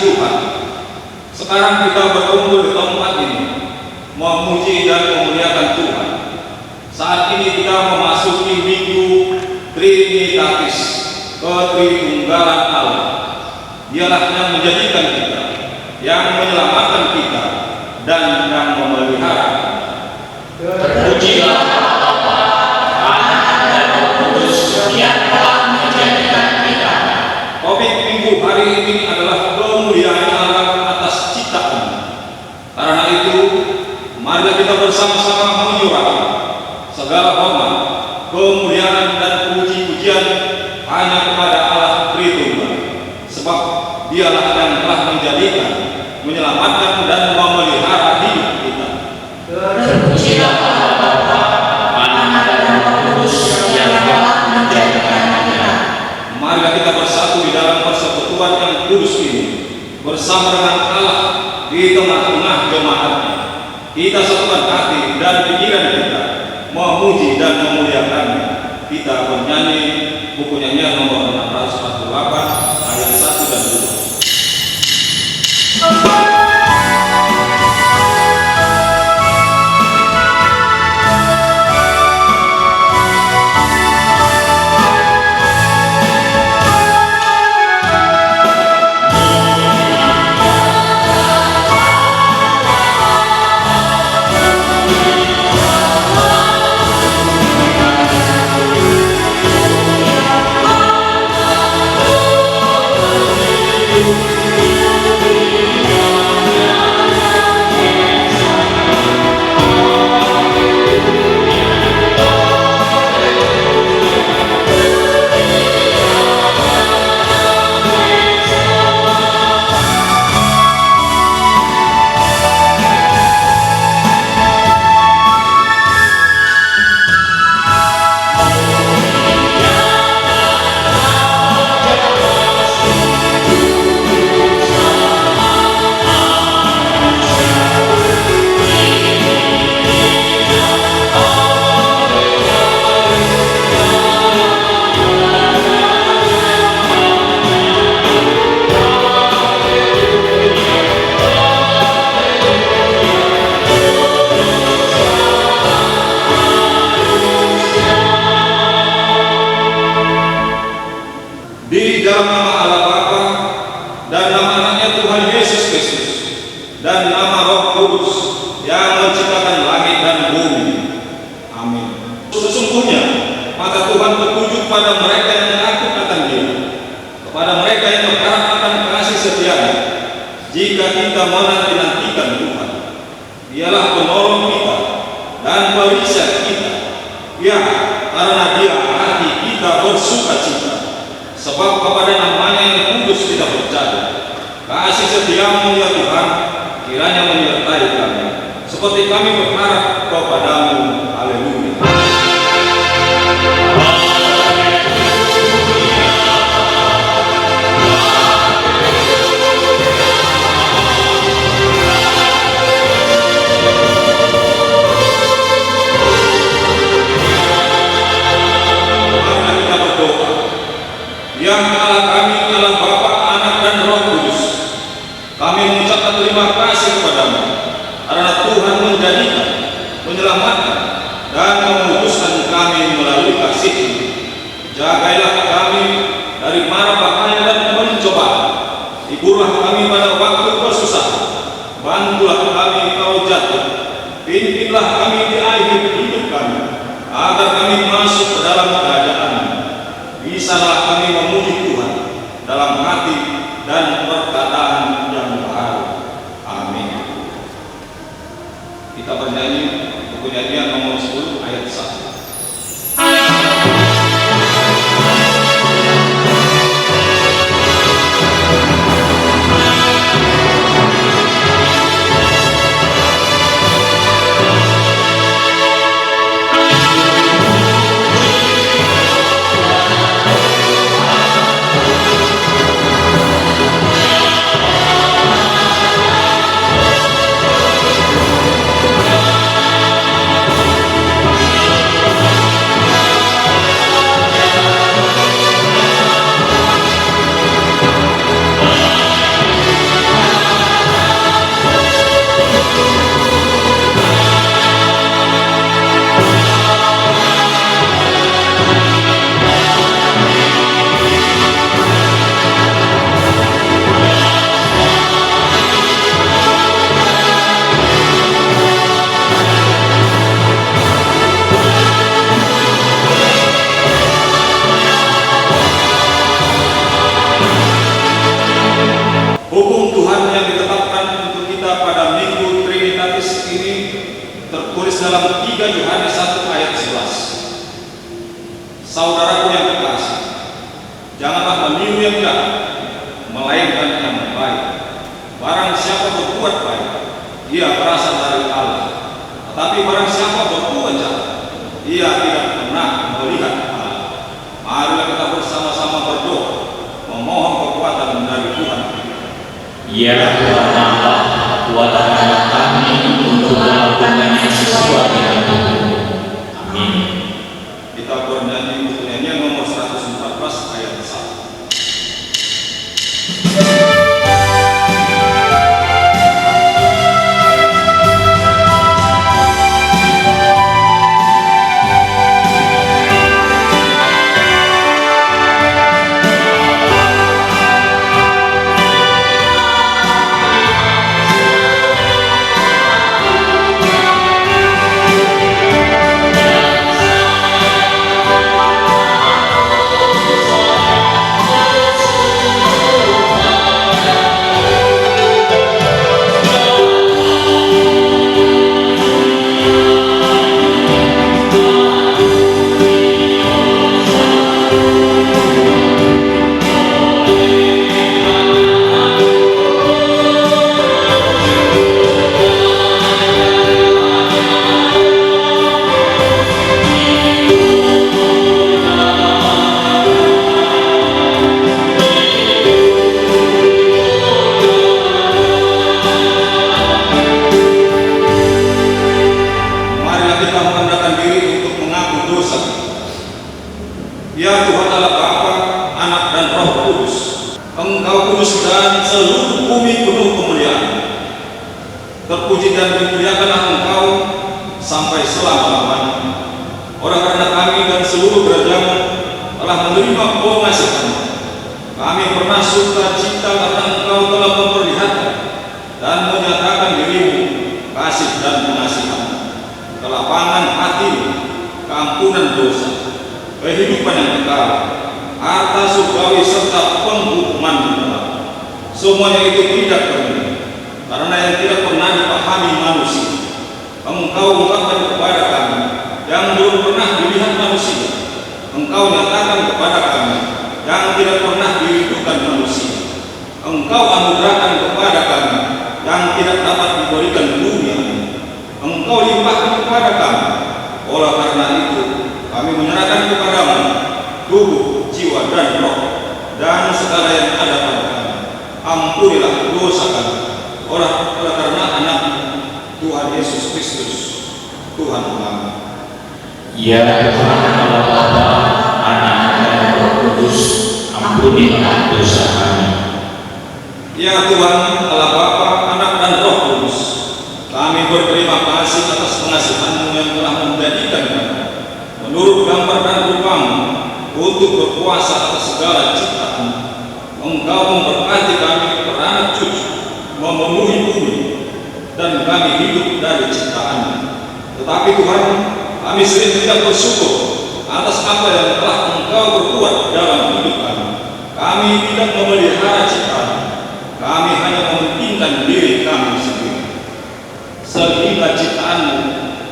Tuhan, sekarang kita berkumpul di tempat ini memuji dan memuliakan Tuhan. Saat ini kita memasuki minggu Trinitatis, ketritunggalan Allah. Dialah yang menjadikan kita, yang menyelamatkan kita, dan yang memelihara. Terpujilah Bapa, Anak, dan Roh Kudus yang telah menjadikan kita. Topik minggu hari ini adalah kemuliaan Allah atas ciptaan. Karena itu, mari kita bersama-sama menyuarakan segala hormat, kemuliaan, dan puji-pujian hanya kepada Allah Tritunggal, sebab Dialah yang telah menjadikan, menyelamatkan, dan memelihara hidup kita. Terpujilah Bapa, Anak, dan Roh Kudus yang telah menjadikan kita. Mari kita bersatu di dalam persekutuan yang kudus ini, bersama dengan Allah di tengah-tengah jemaatnya. Kita satukan hati dan pikiran kita, memuji dan memuliakannya. Kita bernyanyi buku nyanyian nomor 648 ayat 1 dan 2. Di dalam nama Allah Bapa dan nama anaknya Tuhan Yesus Kristus dan nama Roh Kudus yang menciptakan langit dan bumi. Amin. Sesungguhnya mata Tuhan tertuju pada mereka yang mengaku akan Dia, kepada mereka yang berharap akan kasih setianya. Jika kita menanti-nantikan Tuhan, Dialah penolong kita dan perisai kita. Ya, karena Dia hati kita bersukacita, sebab kepada namanya yang kudus kita percaya. Kasih setiamu ya Tuhan kiranya menyertai kami, seperti kami berharap kepadamu. Haleluya. Yang Allah kami, Allah Bapa, Anak, dan Roh Kudus, kami mengucapkan terima kasih kepadamu karena Tuhan menjadikan, menyelamatkan, dan memutuskan kami melalui kasih-Mu. Jagailah kami dari mara bahaya dan pencobaan, hiburlah kami pada waktu kesusahan, bantulah kami kalau jatuh, pimpinlah kami di akhir hidup kami, agar kami masuk ke dalam kerajaan-Mu. Bisalah kami memuji Tuhan dalam hati dan perkataan yang baru. Amin. Kita bernyanyi buku nyanyian nomor 10 ayat 1. Yohanes 1 ayat 11. Saudaraku yang kekasih, janganlah meniru yang jahat, melainkan yang baik. Barang siapa berbuat baik, ia berasal dari Allah. Tetapi barang siapa berbuat jahat, ia tidak pernah melihat Allah. Marilah kita bersama-sama berdoa, memohon kekuatan dari Tuhan. Ya Tuhan Allah, kuatkanlah kami untuk melakukan sesuatu yang benar. Amin. Kita bernyanyi untuk nyanyian nomor 114 ayat 1. Ya Tuhan Allah Bapa, Anak dan Roh Kudus, Engkau kudus dan seluruh bumi penuh kemuliaan. Terpuji dan dimuliakanlah Engkau sampai selama-lamanya. Oleh karena kami dan seluruh kerajaan telah menerima pengasihan, kami pernah suka cita karena Engkau telah memperlihatkan dan menyatakan dirimu kasih dan pengasihan, kelapangan hati, keampunan dosa, kehidupan yang kekal, harta surgawi serta penghukuman neraka. Semuanya itu tidak perlu, karena yang tidak pernah dipahami manusia, Engkau ungkapkan kepada kami yang belum pernah dilihat manusia. Engkau nyatakan kepada kami yang tidak pernah dirindukan manusia. Engkau anugerahkan kepada kami yang tidak dapat diberikan dunia. Engkau limpahkan kepada kami. Oleh karena itu kami menyerahkan kepadamu tubuh, jiwa, dan roh, dan segala yang ada pada kami. Ampunilah dosa kami oleh karena Anak Tuhan Yesus Kristus, Tuhan kami. Ya Tuhan Allah Bapa, Anak dan Roh Kudus, ampunilah dosa kami. Ya Tuhan Allah Bapa, Anak dan Roh Kudus, kami berterima kasih atas pengasihan-Mu yang telah menjadikan kami menurut gambar dan rupa-Mu untuk berkuasa atas segala ciptaan. Engkau memberkati kami beranak cucu, memenuhi bumi, dan kami hidup dari ciptaan-Mu. Tetapi Tuhan, kami sering tidak bersyukur atas apa yang telah Engkau berbuat dalam hidup kami. Kami tidak memelihara ciptaan, kami hanya mementingkan diri kami sendiri, sehingga ciptaan-Mu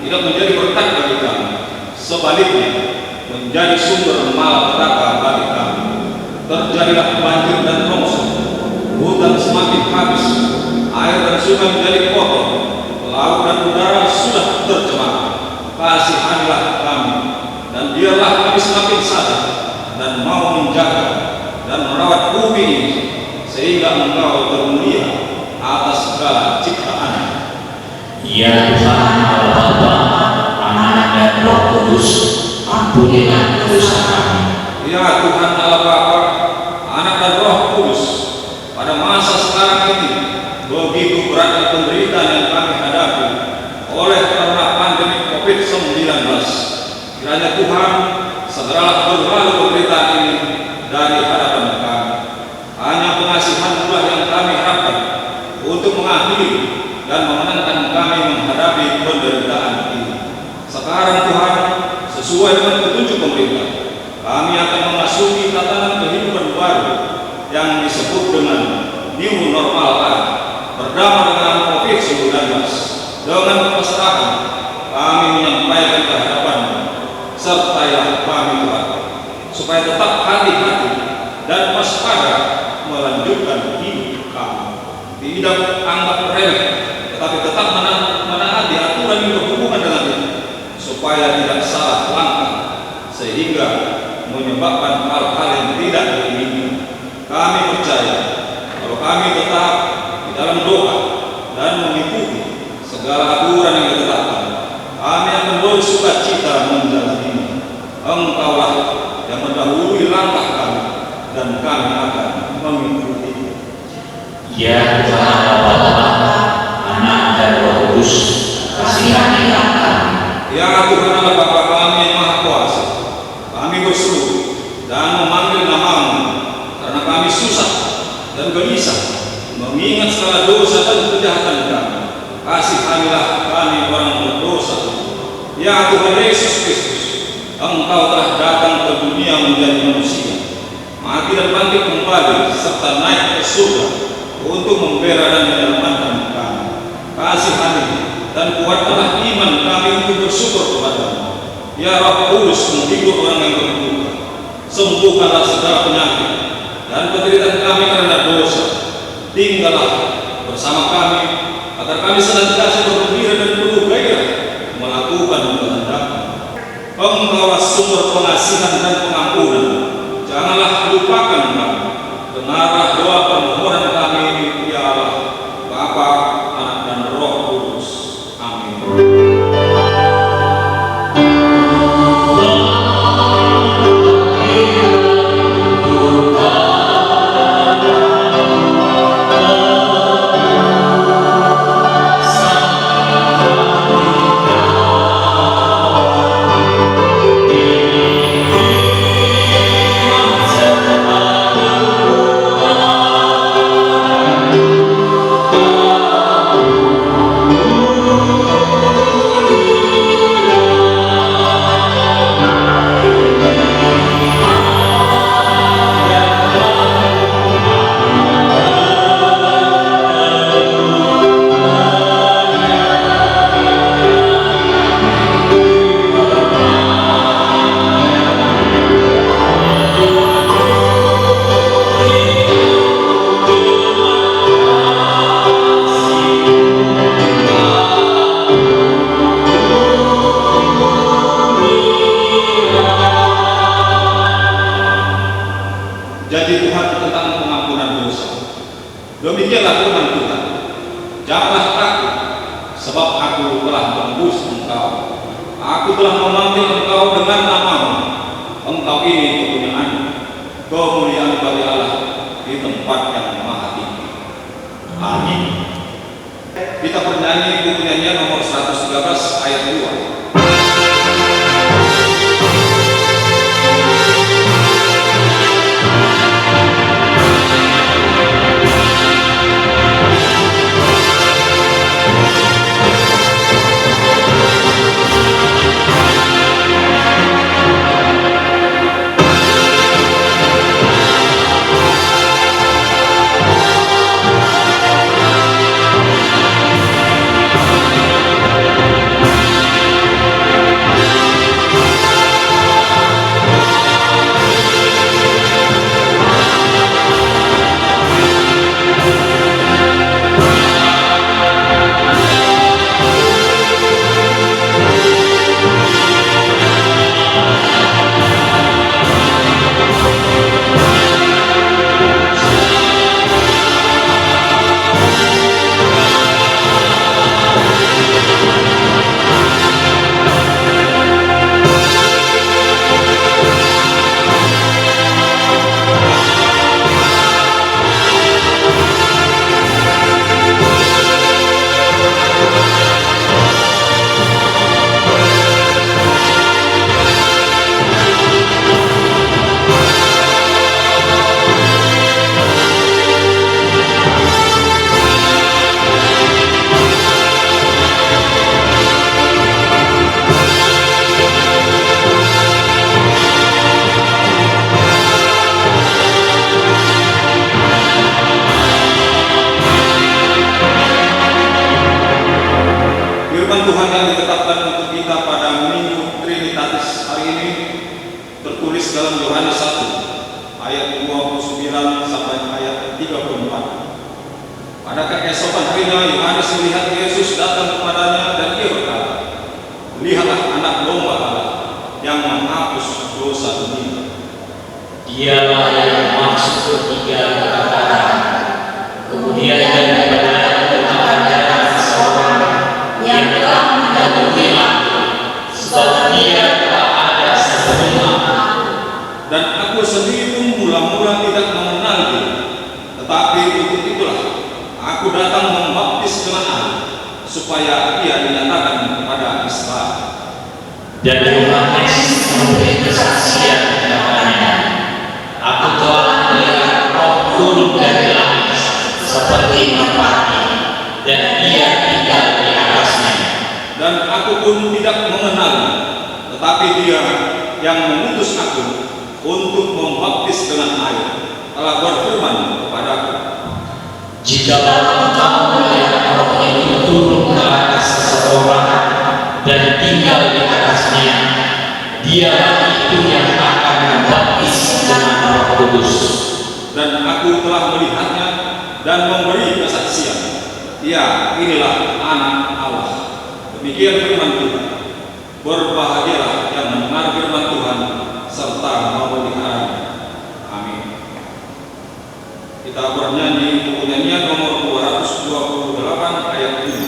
tidak menjadi berkat bagi kami. Sebaliknya, menjadi sumber malapetaka bagi kami. Terjadilah banjir dan longsor, hutan semakin habis, air dan sungai menjadi kotor, laut dan udara sudah tercemar. Kasihanilah kami, dan biarlah kami semakin sadar dan mau menjaga dan merawat bumi ini, sehingga Engkau termulia atas segala ciptaan. Ya Tuhan Allah Bapa, Anak dan Roh Kudus, ampunilah dosa kami. Ya Tuhan Allah Bapa, Anak dan Roh Kudus, pada masa sekarang ini begitu beratnya penderitaan yang kami hadapi oleh karena pandemi COVID-19. Kiranya Tuhan segeralah berlalu penderitaan ini dari hadapan kami. Hanya pengasihan-Mu yang kami harapkan untuk mengakhiri dan memenangkan kami menghadapi penderitaan ini. Sekarang Tuhan, sesuai dengan petunjuk pemerintah, kami akan memasuki tatanan kehidupan baru yang disebut dengan New Normal, berdamai dengan COVID-19. Dengan kepasrahan, kami kami menyampaikan ke hadapan-Mu, sertailah kami Tuhan, supaya tetap hati-hati dan waspada melanjutkan hidup kami. Tidak anggap remeh, tetapi tetap menaati aturan yang berhubungan dengan itu, supaya tidak salah langkah sehingga menyebabkan hal-hal yang tidak diinginkan. Kami percaya kalau kami tetap di dalam doa dan mengikuti segala aturan yang ditetapkan, kami akan bersukacita menjalaninya. Engkaulah yang mendahului langkah kami, dan kami akan mengikuti. Ya Tuhan Allah Bapa, Anak dan Roh Kudus, kasihanilah kami. Ya Tuhan Allah Bapa kami yang Maha Kuasa, kami berseru dan memanggil nama-Mu karena kami susah dan gelisah mengingat segala dosa dan kejahatan kami. Kasihanilah kami orang berdosa. Ya Tuhan Yesus Kristus, Engkau telah datang ke dunia menjadi manusia, mati dan bangkit kembali serta naik ke surga untuk membela dan menyelamatkan kami. Kasihani dan kuatkanlah iman kami untuk bersyukur kepada-Mu. Ya Roh Kudus, menghibur orang yang berduka, sembuhkanlah segala penyakit dan penderitaan kami karena dosa. Tinggallah bersama kami agar kami senantiasa bergembira dan penuh gairah melakukan kehendak-Mu. Engkaulah sumber pengasihan dan pengampunan, janganlah lupakan kami. Dengarlah doa permohonan kami ini, ya Allah, Bapa, Anak dan Roh Kudus. Amin. Jadi Tuhan tentang pengampunan dosa. Demikianlah firman Tuhan. Janganlah takut, sebab Aku telah menembus engkau. Aku telah memanggil engkau dengan nama-Mu. Engkau ini kepunyaan-Ku. Kemuliaan bagi Allah di tempat yang maha tinggi. Amin. Kita bernyanyi buku nyanyian nomor 113 ayat 2. Keesokan harinya Yohanes melihat Yesus datang kepadanya dan ia berkata, "Lihatlah anak domba Allah yang menghapus dosa dunia." Dialah yang masuk ketiga perkataan. Kemudian daripada kepada seorang yang telah mendahului aku, sebab dia telah ada sebelum aku. Dan aku sendiri pun mula-mula tidak mengenal dia, tetapi untuk itulah aku datang membaptis dengan air, supaya ia dinyatakan kepada Israel. Dan Yohanes memberi kesaksian katanya, "Aku telah melihat Roh turun dari langit seperti merpati, dan ia tinggal di atasnya. Dan aku pun tidak mengenalnya, tetapi dia yang mengutus aku untuk membaptis dengan air telah berfirman kepadaku, Jikalau engkau melihat Roh itu turun ke atas seseorang dan tinggal di atasnya, dialah itu yang akan membaptis dengan Roh Kudus." dan aku telah melihatnya dan memberi kesaksian, "Ia inilah Anak Allah." Demikian firman Tuhan. Berbahagialah yang mendengar firman Tuhan serta memeliharanya. Amin. Kita bernyanyi buku nyanyian nomor 228 ayat 5.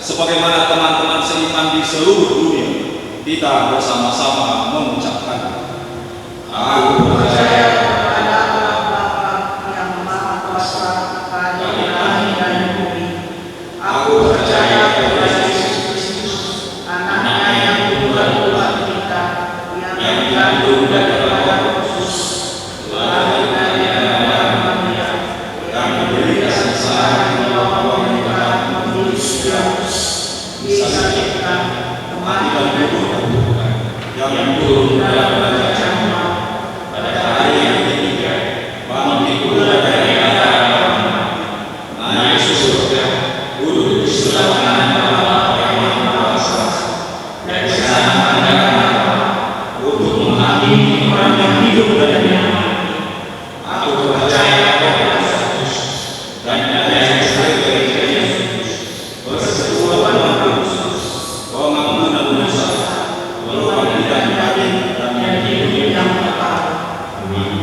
Sebagaimana teman-teman seiman di seluruh dunia, kita bersama-sama mengucapkan, "Aku percaya kepada Allah Bapa yang Maha Kuasa, Bagi langit dan bumi. Aku percaya kepada Yesus Kristus, Anaknya yang tunggal Tuhan kita, yang dikandung dari Roh Kudus, lahir dari Maria, yang menderita sengsara di bawah pemerintahan Pontius Pilatus, disakitkan, mati dan dikuburkan, yang turun dalam kerajaan maut, pada hari yang ketiga bangkit pula dari antara orang mati, naik ke surga, duduk di sebelah kanan Allah yang Maha Kuasa, dari sana menghadap Allah untuk menghakimi orang yang hidup dan yang mati. Aku percaya kepada Kristus dan ada yang dari Kristus, persekutuan Roh Kudus, pengampunan dosa, kebangkitan batin dan hidup yang kekal. Amin.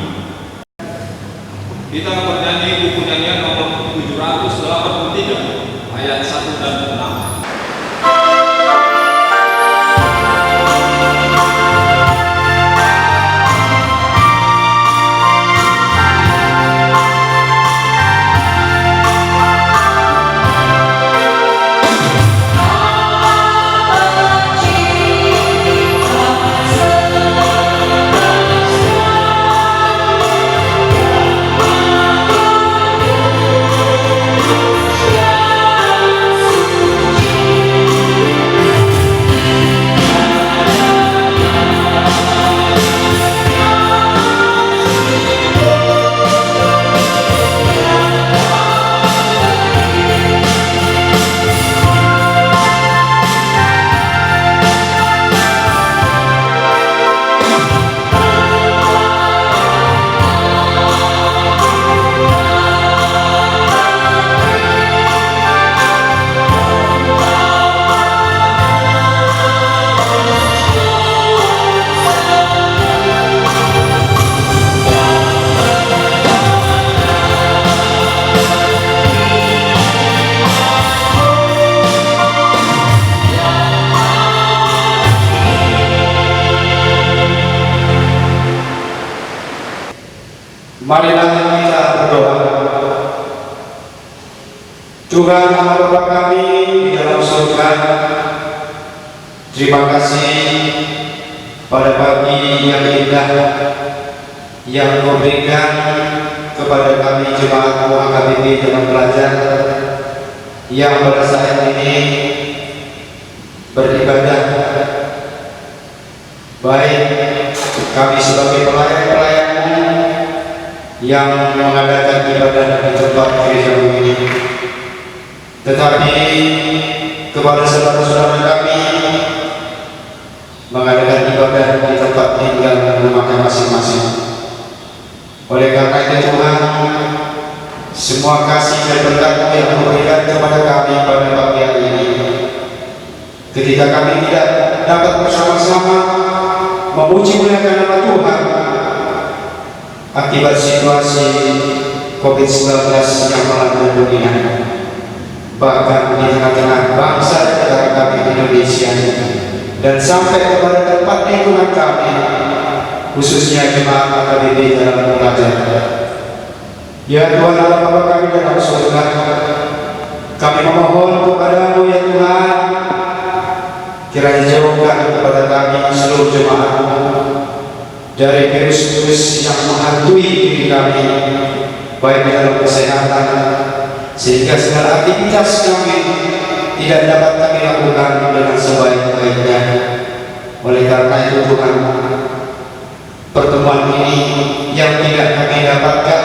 Kita bernyanyi buku nyanyian nomor 783 ayat 1 dan 6. Yesus Marilah kita berdoa. Tuhan Allah Bapa kami di dalam surga, terima kasih pada pagi yang indah yang Kau berikan kepada kami jemaat HKBP Jalan Pelajar yang pada saat ini beribadah. Baik kami sebagai pelayan-pelayan-Mu yang mengadakan ibadah di tempat gereja ini, tetapi kepada saudara-saudara kami mengadakan ibadah di tempat tinggal rumahnya masing-masing. Oleh karena itu Tuhan, semua kasih dan berkat-Mu yang Kau berikan kepada kami pada pagi hari ini, ketika kami tidak dapat bersama-sama memuji muliakan nama Tuhan akibat situasi COVID-19 yang melanda dunia, bahkan di tengah-tengah bangsa dan negara kami Indonesia, dan sampai kepada tempat lingkungan kami, khususnya jemaat HKBP Jalan Pelajar. Ya Tuhan Allah Bapa kami dalam surga, kami memohon kepada-Mu ya Tuhan, kiranya jauhkan kepada kami seluruh jemaat-Mu dari virus-virus yang menghantui diri kami, baik dalam kesehatan, sehingga segala aktivitas kami tidak dapat kami lakukan dengan sebaik-baiknya. Oleh karena itu Tuhan, pertemuan ini yang tidak kami dapatkan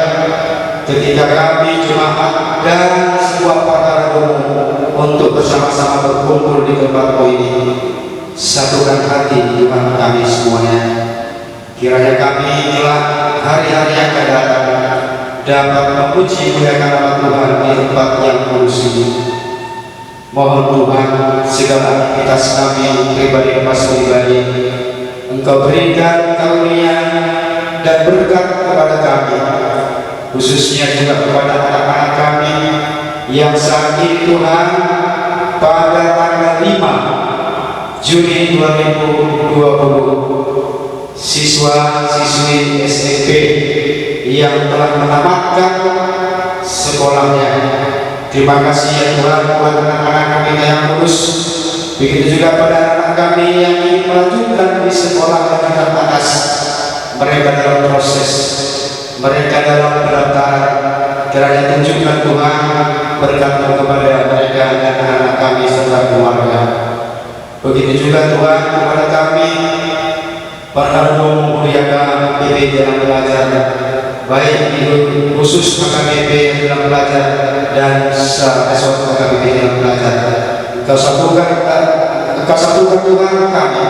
ketika kami jemaat dan sebuah perkara umum untuk bersama-sama berkumpul di tempat ini, satukan hati Tuhan kami semuanya. Kiranya kami telah hari-hari yang akan datang dapat memuji muliakan nama Tuhan di tempat yang kudus ini. Mohon Tuhan, segala aktivitas kami pribadi lepas pribadi Engkau berikan karunia dan berkat kepada kami, khususnya juga kepada anak-anak kami yang saat ini Tuhan pada tanggal 5 Juni 2020 siswa-siswi SMP yang telah menamatkan sekolahnya. Terima kasih ya Tuhan buat anak-anak kami yang lulus. Begitu juga pada anak kami yang ingin melanjutkan di sekolah yang tingkat atas. Mereka dalam proses, mereka dalam pendaftaran. Kiranya tunjukkan Tuhan berkat-Mu kepada mereka dan anak kami serta keluarga. Begitu juga Tuhan kepada kami para muliakan HKBP Jalan Pelajar, baik itu khusus HKBP Jalan Pelajar dan SOT HKBP Jalan Pelajar. Engkau satukan Tuhan kami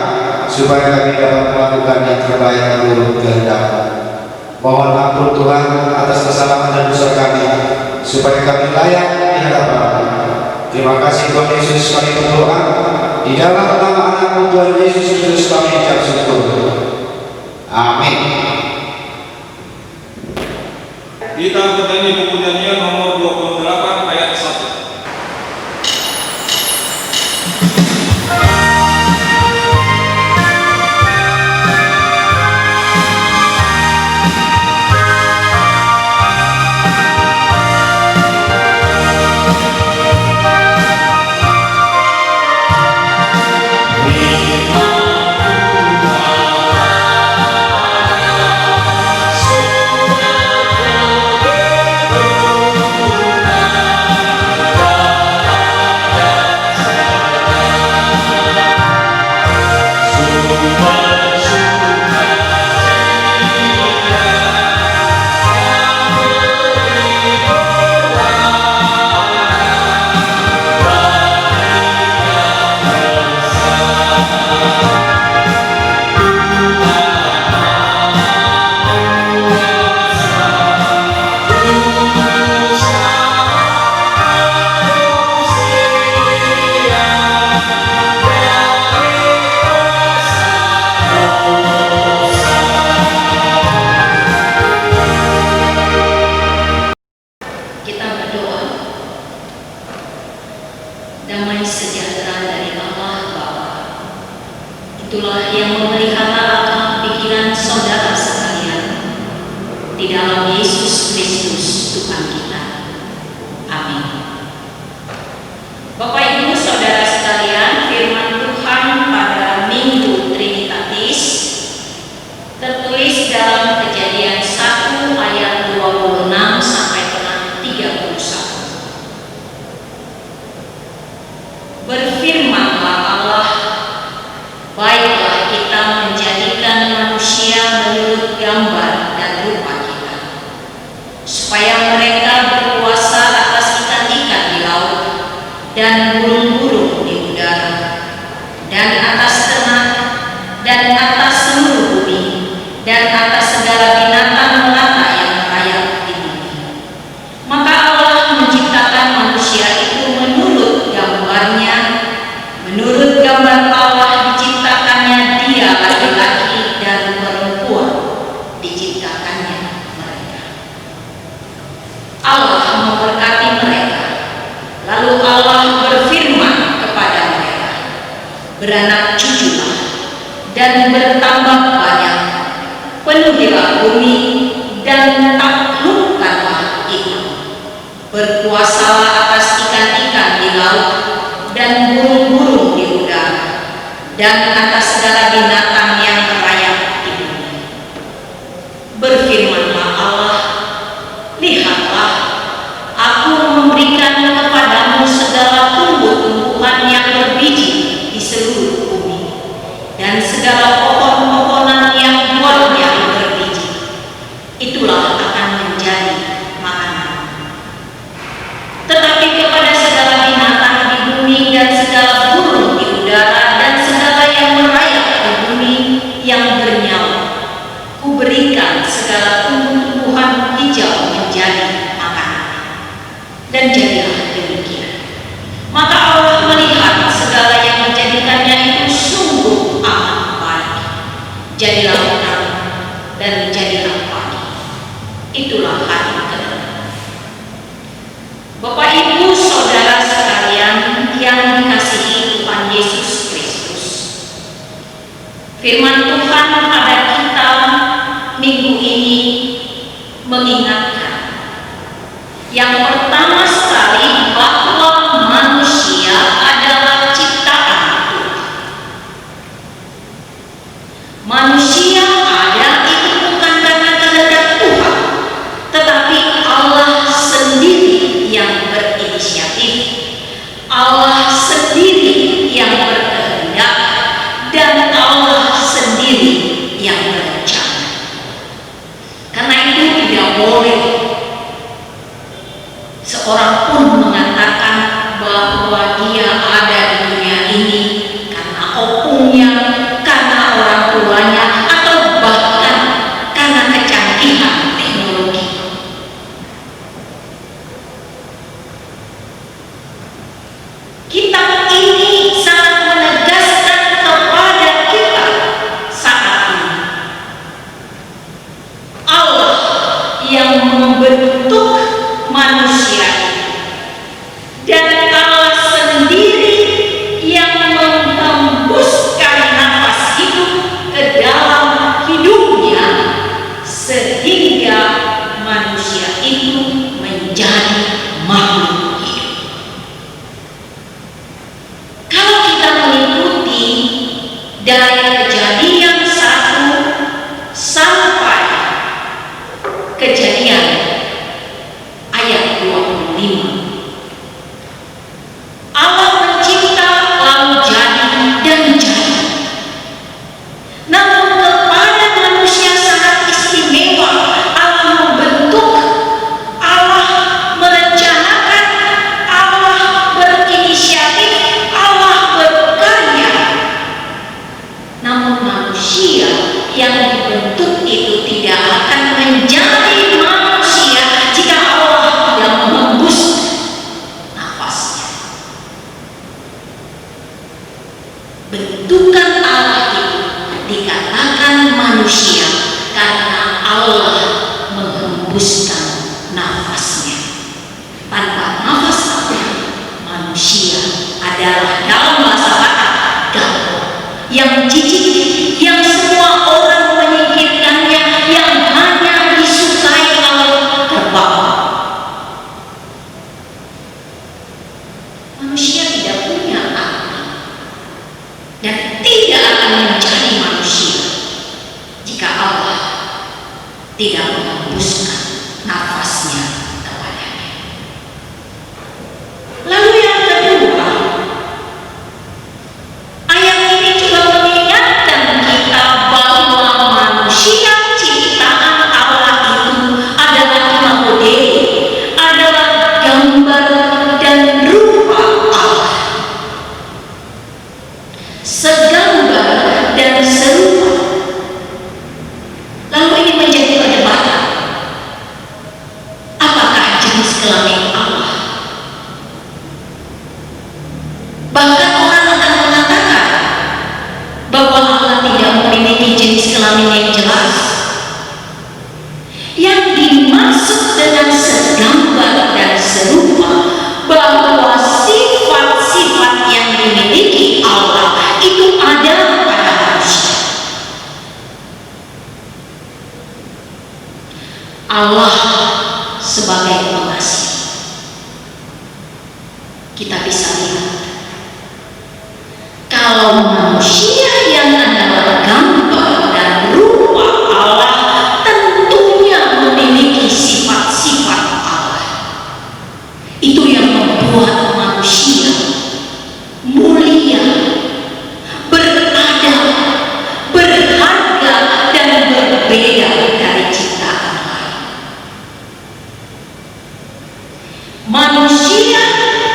supaya kami dapat melakukan yang terbaik menurut kehendak-Mu. Mohon ampun Tuhan atas kesalahan dan dosa kami, supaya kami layak di hadapan-Mu. Terima kasih Tuhan Yesus, kami berdoa di dalam nama anak-Mu Tuhan Yesus Kristus kami ucap syukur. Amin. Kita bernyanyi buku nyanyian nomor 28 ayat 1. Semua di dalam Yesus Kristus Tuhan kita. Amin. Bapak Ibu Saudara sekalian, firman Tuhan pada Minggu Trinitatis tertulis dalam Kejadian 1 ayat 26 sampai dengan 31. Berfirmanlah Allah, baiklah kita menjadikan manusia menurut gambar dan rupa kita, supaya mereka berkuasa atas ikan-ikan di laut dan burung-burung di udara, dan atas ternak, dan atas seluruh bumi, dan atas segala binatang melata yang merayap di bumi. Maka Allah menciptakan manusia itu menurut gambarnya, menurut gambar Allah diciptakannya dia, laki-laki dan perempuan diciptakannya mereka. Allah memberkati mereka. Lalu Allah berfirman kepada mereka, beranak cuculah dan bertambah banyak, penuhilah bumi dan taklukkanlah itu, berkuasalah atas ikan-ikan di laut dan burung-burung di udara, dan atas segala binatang yang merayap di bumi. Berfirmanlah Allah, lihatlah, aku memberikan kepadamu segala tumbuh-tumbuhan yang berbiji di seluruh bumi, dan segala pohon-pohonan yang buahnya berbiji. Itulah akan menjadi makanan. Tetapi kepada segala binatang di bumi dan segala burung di udara dan segala yang merayap di bumi yang bernyawa, kuberikan segala tumbuh-tumbuhan hijau menjadi makanan. Dan jadilah demikian. Maka Allah melihat segala yang dijadikannya itu sungguh amat baik. Jadilah terang dan jadilah pagi. Itulah hari ke-6. Bapak Ibu Saudara sekalian yang dikasihi Tuhan Yesus Kristus, firman Tuhan pada kita minggu ini mengingatkan yang pertama sekali bahwa manusia adalah ciptaan Tuhan. Manusia ada itu bukan karena kehendak Tuhan, tetapi Allah sendiri yang berinisiatif, Allah sendiri yang berkehendak, dan Allah sendiri yang berencana. Karena itu tidak boleh seorang pun mengatakan bahwa dia ada di dunia ini karena opungnya, karena orang tuanya, atau bahkan karena kecanggihan teknologi. Kitab ini sangat menegaskan kepada kita saat ini, Allah yang membentuk manusia itu, dan Allah sendiri yang menghembuskan nafas hidup ke dalam hidupnya sehingga manusia itu menjadi makhluk hidup. Kalau kita mengikuti dari Kejadian 1 sampai Kejadian ayat 25, Allah mencipta lalu jadi dan jadi. Namun kepada manusia sangat istimewa, Allah membentuk, Allah merencanakan, Allah berinisiatif, Allah berkarya. Namun manusia yang dibentuk itu tidak akan menjadi manusia jika Allah tidak menghembus nafasnya. Bentukan Allah itu dikatakan manusia karena Allah menghembuskan nafasnya. Tanpa nafas Allah, manusia adalah dalam bahasa Batak gampang, yang jijik, yang semua orang menyingkirkannya, yang hanya disukai tidak mengembuskan nafasnya kepadanya. Lalu yang kedua, ayat ini juga mengingatkan kita bahwa manusia ciptaan Allah itu adalah imago Dei, adalah gambar dan rupa Allah, segambar dan serupa. Lalu ini menjadi perdebatan, apakah jenis kelamin Allah? Bahkan orang akan mengatakan bahwa Allah tidak memiliki jenis kelamin yang jelas. Yang dimaksud dengan segambar dan serupa, bahwa sifat-sifat yang dimiliki Allah itu ada pada manusia. Allah sebagai pengasih, kita bisa lihat kalau manusia yang adalah gambar dan rupa Allah tentunya memiliki sifat-sifat Allah. Itu yang membuat manusia mulia, beradab, berharga, dan berbeda dari ciptaan lain. Manusia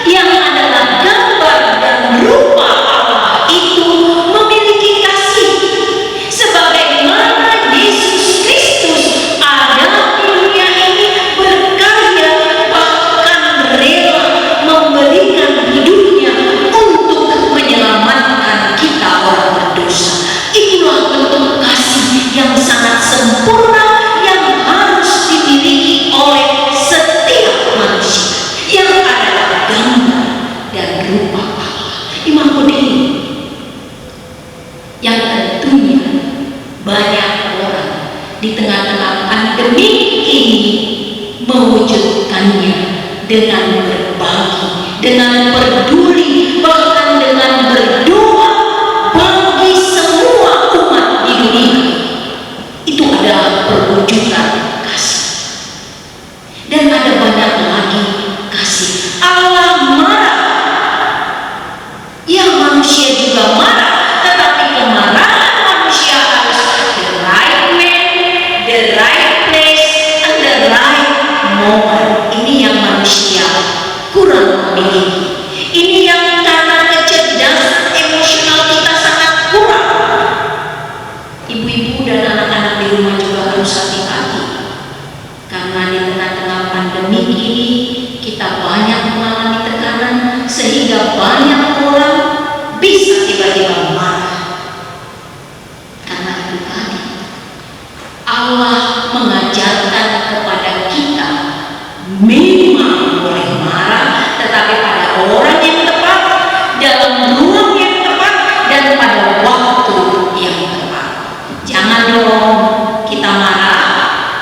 yang adalah gambar dan rupa Allah itu memiliki kasih, sebagaimana Yesus Kristus ada di dunia ini berkarya, bahkan rela memberikan hidupnya untuk menyelamatkan kita orang berdosa. Itulah bentuk kasih yang sangat sempurna yang harus dimiliki oleh setiap manusia yang adalah gambar dan rupa Allah, imago Dei, yang tentunya banyak orang di tengah-tengah pandemi ini mewujudkannya dengan berbagi, dengan peduli, bahkan dengan berdoa bagi semua umat di dunia. Itu adalah perwujudan kasih. Dan ada banyak lagi kasih. Allah marah, ya manusia juga marah, tetapi kemarahan manusia harus the right man, the right place, and the right moment. Ini yang manusia kurang memiliki. Ini yang karena kecerdasan emosional kita sangat kurang. Ibu-ibu dan anak-anak di rumah juga harus hati-hati, karena di tengah-tengah pandemi ini kita banyak mengalami tekanan, sehingga banyak orang bisa tiba-tiba marah. Karena itu tadi Allah mengajarkan kepada kita memang boleh marah, tetapi pada orang yang tepat, dalam ruang yang tepat, dan pada waktu yang tepat. Jangan dong kita marah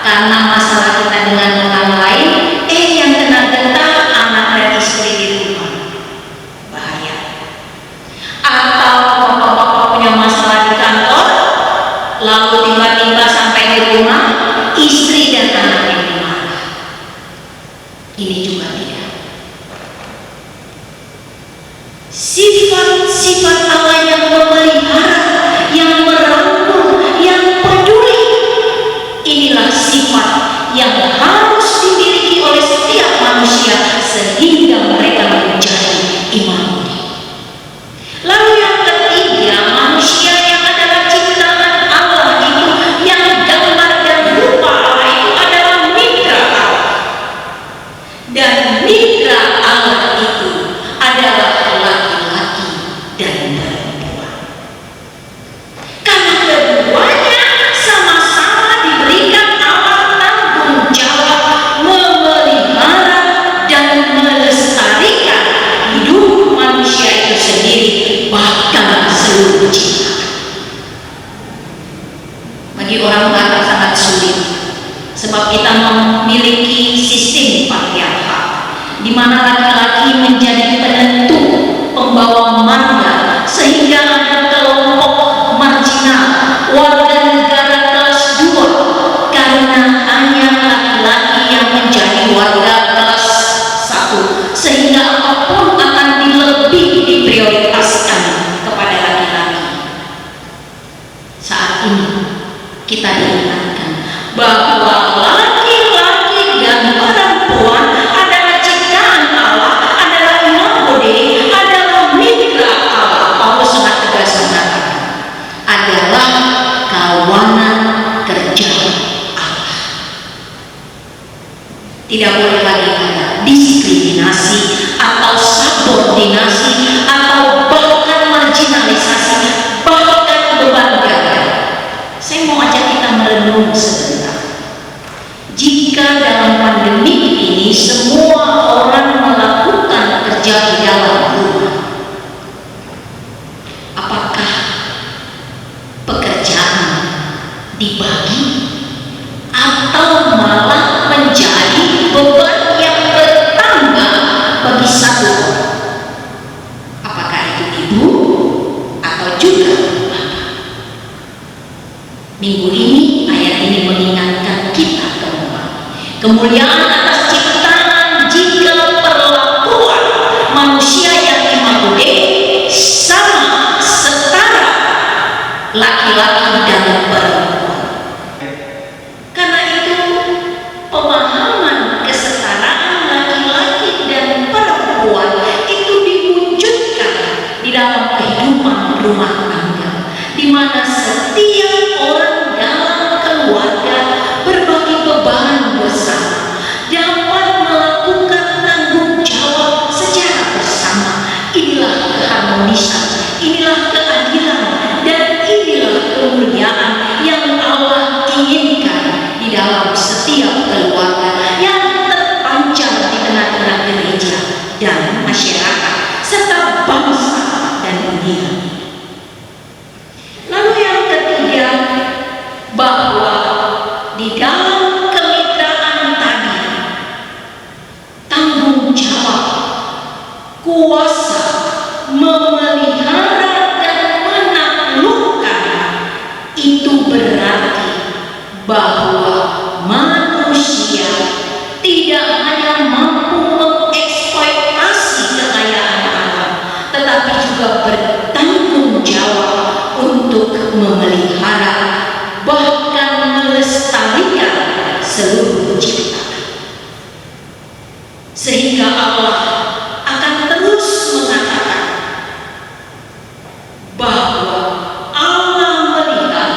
karena masalah kita dengan orang lain, yang kena getah anak dan istri di rumah. Bahaya. Atau bapak-bapak punya masalah di kantor, lalu tiba-tiba sampai di rumah, istri dan anak yang dimarah. Ini juga tidak. Sifat-sifat Allah yang memelihara, yang merangkul, yang peduli, inilah sifat yang harus dimiliki oleh setiap manusia sehingga mereka menjadi imago Dei. Lalu yang ketiga, manusia yang adalah ciptaan Allah itu, yang gambar dan rupa Allah itu adalah mitra Allah. Dan mitra Allah itu adalah laki-laki dan perempuan. Karena keduanya sama-sama diberikan Allah tanggung jawab memelihara dan melestarikan hidup manusia itu sendiri, bahkan seluruh ciptaan. Bagi orang Batak sangat sulit, sebab kita memiliki sistem patriarkat di mana laki-laki menjadi penentu, pembawa marga, sehingga ada kelompok marginal, warga negara kelas 2 karena Tidak boleh lagi ada diskriminasi atau subordinasi atau bahkan marginalisasi, bahkan beban ganda. Saya mau ajak kita merenung sebentar. Jika dalam pandemi ini semua orang melakukan kerja di dalam rumah, apakah pekerjaan dibagi atau malah menjadi beban yang bertambah bagi satu orang? Apakah itu ibu atau juga bapak? Minggu ini ayat ini mengingatkan kita kemuliaan atas ciptaan jika perlakuan manusia yang immaculate sama setara laki-laki dan perempuan. Karena itu pemahaman kesetaraan laki-laki dan perempuan itu diwujudkan di dalam kehidupan rumah tangga, di mana setiap orang dalam keluarga berbagi beban bersama, dapat melakukan tanggung jawab secara bersama. Inilah keharmonisan, inilah keadilan, dan inilah kemuliaan yang Allah inginkan di dalam setiap keluarga yang terpancar di tengah-tengah gereja dan masyarakat serta bangsa dan dunia. Lalu yang ketiga, bahwa di dalam kemitraan tadi, tanggung jawab, kuasa memelihara dan menaklukkan itu berarti bahwa manusia tidak hanya mampu mengeksploitasi kekayaan alam, tetapi juga bertanggung jawab untuk memelihara, bahkan melestarikan seluruh ciptaan. Sehingga Allah akan terus mengatakan bahwa Allah melihat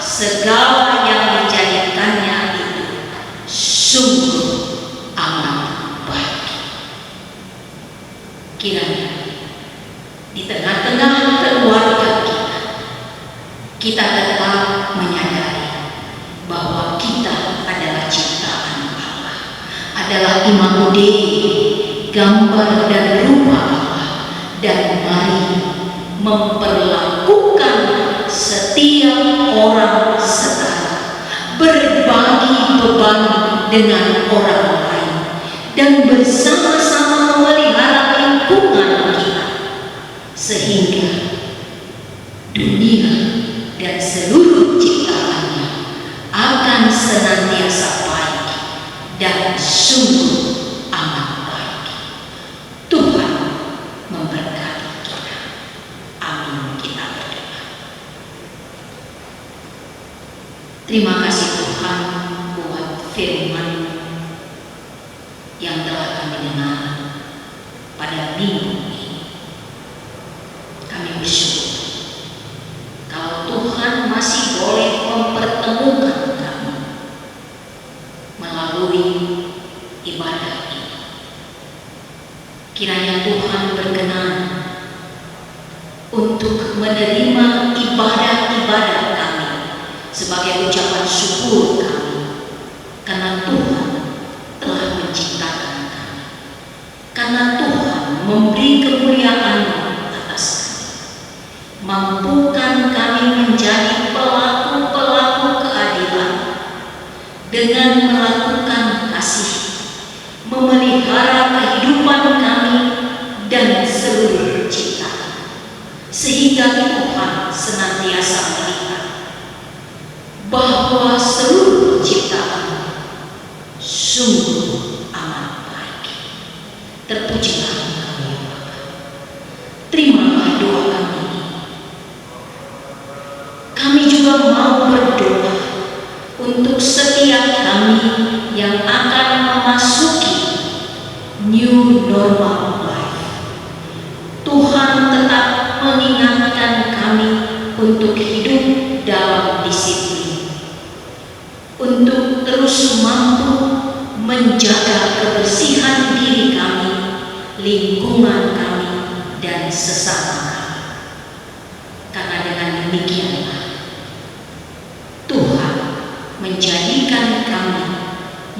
segala yang dijadikannya itu sungguh amat baik. Kiranya di tengah-tengah keluarga kita tetap menyadari bahwa kita adalah ciptaan Allah, adalah Immanuel Dei, gambar dan rupa Allah, dan mari memperlakukan setiap orang setara, berbagi beban dengan orang lain, dan bersama-sama memelihara lingkungan kita, sehingga dunia dan seluruh ciptaannya akan senantiasa baik dan sungguh amat baik. Tuhan memberkati kita. Amin. Kita berdoa. Terima kasih Tuhan buat firman yang telah kami dengar pada minggu ini. Kami bersyukur kalau Tuhan masih boleh mempertemukan kami melalui ibadah ini. Kiranya Tuhan berkenan untuk menerima ibadah-ibadah kami sebagai ucapan syukur kami, karena Tuhan telah menciptakan kami, karena Tuhan memberi kemuliaan atas kami, mampukan kami menjadi pelaku-pelaku keadilan dengan melakukan kasih, memelihara kehidupan kami dan seluruh ciptaan, sehingga Tuhan senantiasa melihat bahwa seluruh ciptaan sungguh amat baik. Terpujilah Engkau ya Bapa. Terimalah doa kami. Kami juga mau berdoa untuk setiap kami yang akan memasuki new normal life. Tuhan tetap mengingatkan kami untuk hidup dalam disiplin, untuk terus mampu menjaga kebersihan diri kami, lingkungan kami, dan sesama kami. Karena dengan demikianlah Tuhan menjadikan kami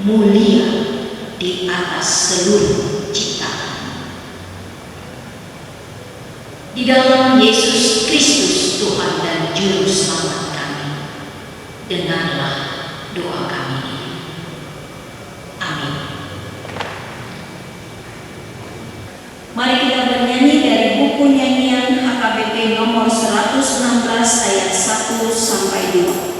mulia di atas seluruh ciptaan. Di dalam Yesus Kristus Tuhan dan Juru Selamat kami, dengarlah doa kami ini. Amin. Mari kita bernyanyi dari buku nyanyian HKBP nomor 116 ayat 1 sampai 2.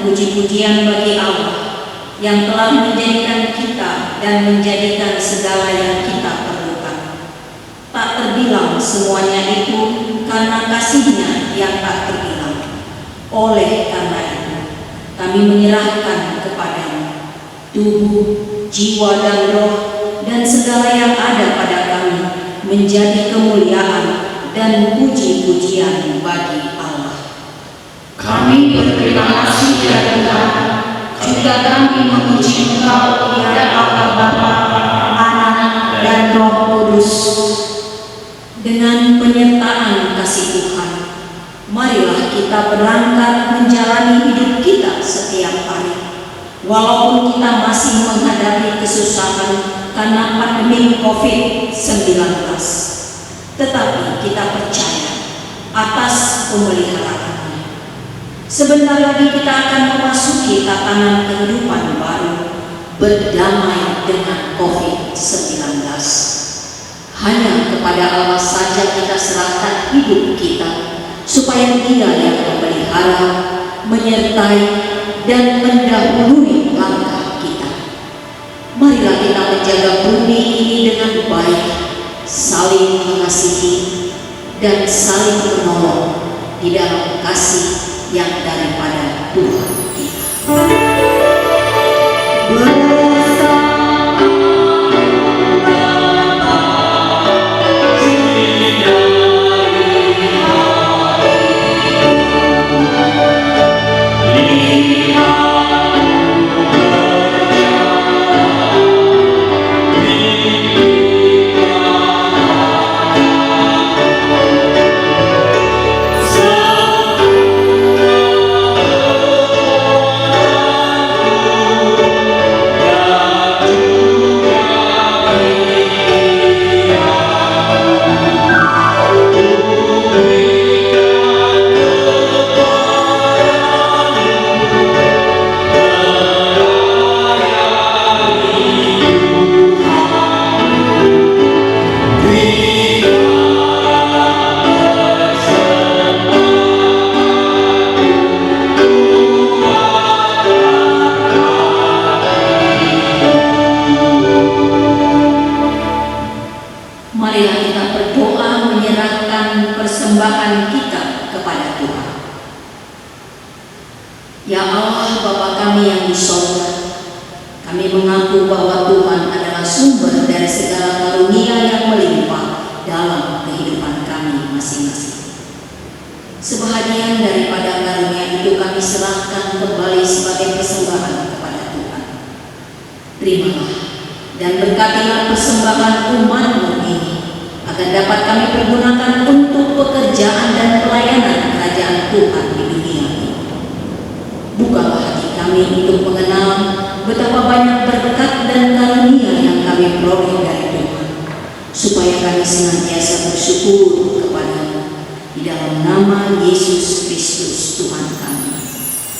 Puji-pujian bagi Allah yang telah menjadikan kita dan menjadikan segala yang kita perlukan. Tak terbilang semuanya itu karena kasih-Nya yang tak terbilang. Oleh karena itu, kami menyerahkan kepada-Nya tubuh, jiwa dan roh dan segala yang ada pada kami menjadi kemuliaan dan puji-pujian bagi Allah. Kami berterima kasih ya Tuhan, juga kami memuji Engkau ya Allah Bapa, Anak dan Roh Kudus. Dengan penyertaan kasih Tuhan, marilah kita berangkat menjalani hidup kita setiap hari. Walaupun kita masih menghadapi kesusahan karena pandemi COVID-19, tetapi kita percaya atas pemeliharaan. Sebentar lagi kita akan memasuki tatanan kehidupan baru, berdamai dengan COVID-19. Hanya kepada Allah saja kita serahkan hidup kita, supaya Dia yang memelihara, menyertai, dan mendahului langkah kita. Marilah kita menjaga bumi ini dengan baik, saling mengasihi, dan saling menolong di dalam kasih yang daripada Tuhan kita. Bersama di sorga, kami mengaku bahwa Tuhan adalah sumber dari segala karunia yang melimpah dalam kehidupan kami masing-masing. Sebahagian daripada karunia itu kami serahkan kembali sebagai persembahan kepada Tuhan. Terimalah dan berkatilah persembahan umat-Mu ini, agar dapat kami pergunakan untuk pekerjaan dan pelayanan kerajaan Tuhan di dunia ini. Bukalah hati kami untuk mengenal betapa banyak berkat dan karunia yang kami peroleh dari Tuhan, supaya kami senantiasa bersyukur kepada-Mu. Di dalam nama Yesus Kristus Tuhan kami.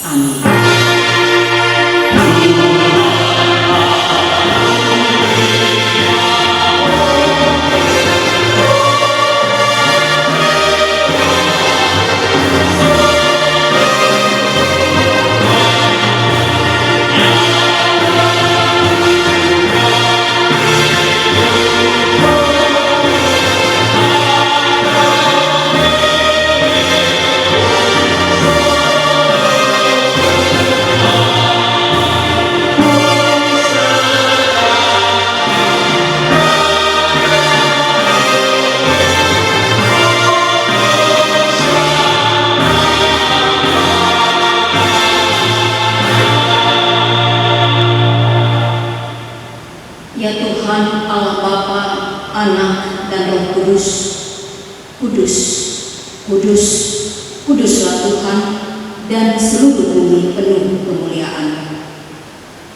Amin. Ya Tuhan Allah Bapa, Anak dan Roh Kudus, kudus, kudus, kuduslah Tuhan, dan seluruh bumi penuh kemuliaan.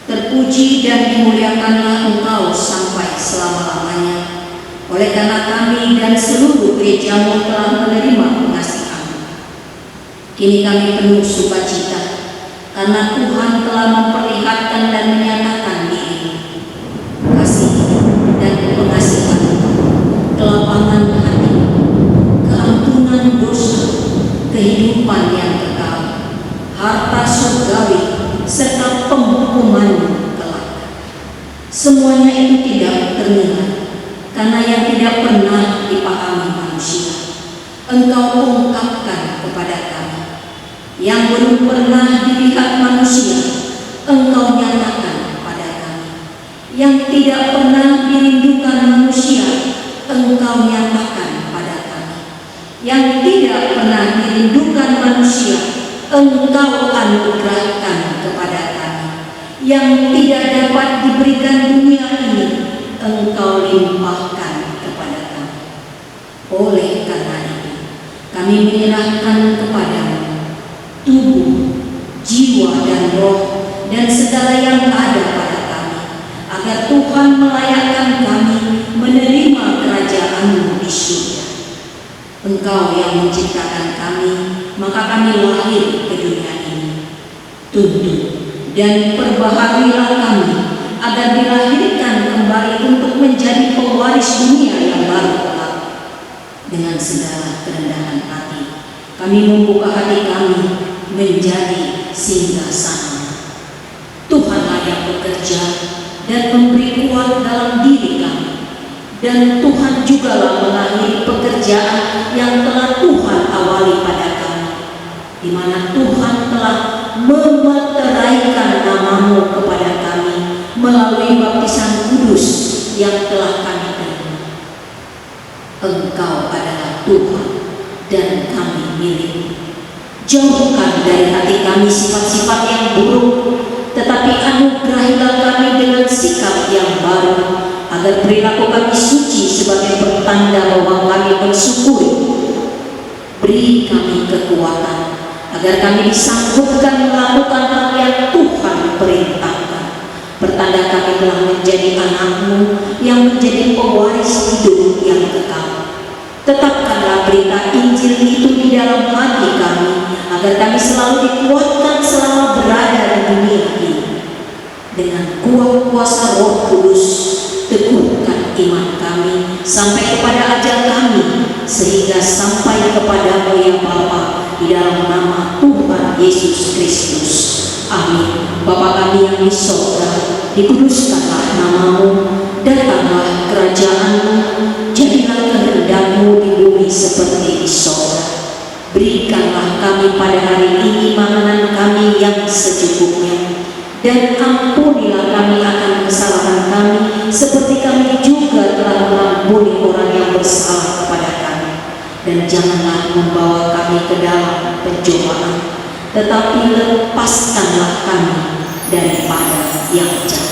Terpuji dan dimuliakanlah Engkau sampai selama-lamanya. Oleh karena kami dan seluruh gereja-Mu telah menerima pengasihan, kini kami penuh sukacita karena Tuhan telah memperlihatkan dan menyatakan diri, kasih dan pengasihan, kelapangan hati, keampunan dosa, kehidupan yang kekal, harta surgawi, serta penghukuman kelak. Semuanya itu tidak ternilai, karena yang tidak pernah dipahami manusia, Engkau ungkapkan kepada kami. Yang belum pernah dilihat manusia, Engkau nyatakan pada kami. Yang tidak pernah dirindukan manusia, Engkau nyatakan pada kami. Yang tidak pernah dirindukan manusia, Engkau anugerahkan kepada kami. Yang tidak dapat diberikan dunia ini, Engkau limpahkan kepada kami. Oleh karena itu, kami menyerahkan kepada-Mu tubuh, jiwa dan roh, dan segala yang ada pada kami, agar Tuhan melayakkan kami menerima kerajaan-Mu di surga. Engkau yang menciptakan kami, maka kami lahir ke dunia ini. Tuntun dan perbaharilah kami, agar dilahirkan kembali untuk menjadi pewaris dunia yang baru kelak. Dengan segala kerendahan hati, kami membuka hati kami menjadi singgasana. Tuhanlah yang bekerja dan memberi kuat dalam diri kami, dan Tuhan jugalah mengakhiri pekerjaan yang telah Tuhan awali pada kami, di mana Tuhan telah memeteraikan nama-Mu kepada kami melalui baptisan kudus yang telah kami terima. Engkau adalah Tuhan dan kami milik-Mu. Jauhkan dari hati kami sifat-sifat yang buruk, tetapi anugerahilah kami dengan sikap yang baru, agar perilaku kami suci sebagai pertanda bahwa kami bersyukur. Beri kami kekuatan, agar kami disanggupkan melakukan hal yang Tuhan perintahkan. Pertanda kami telah menjadi anak-Mu yang menjadi pewaris hidup yang kekal. Tetapkanlah berita Injil itu di dalam hati kami, agar kami selalu dikuatkan selama berada di dunia ini. Dengan kuat kuasa Roh Kudus, teguhkan iman kami sampai kepada ajal kami, sehingga sampai kepada-Mu ya Bapa, di dalam nama Tuhan Yesus Kristus. Amin. Bapa kami yang di sorga, dikuduskanlah nama-Mu, datanglah kerajaan-Mu, jadilah kehendak-Mu di bumi seperti di sorga. Berikanlah kami pada hari ini makanan kami yang secukupnya, Dan ampunilah kami akan kesalahan kami, seperti kami juga telah mengampuni orang yang bersalah kepada kami. Dan janganlah membawa kami ke dalam pencobaan, tetapi lepaskanlah kami daripada yang jahat.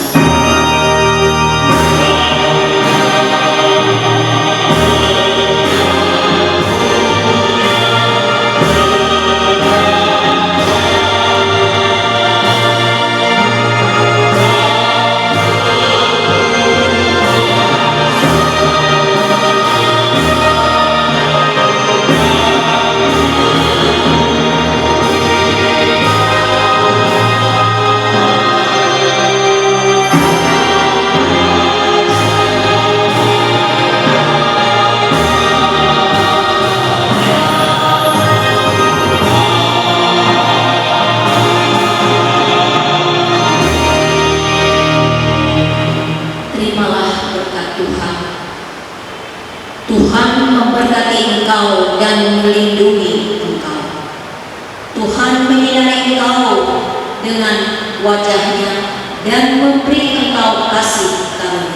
Terimalah berkat Tuhan. Tuhan memberkati engkau dan melindungi engkau. Tuhan menyinari engkau dengan wajah-Nya dan memberi engkau kasih karunia.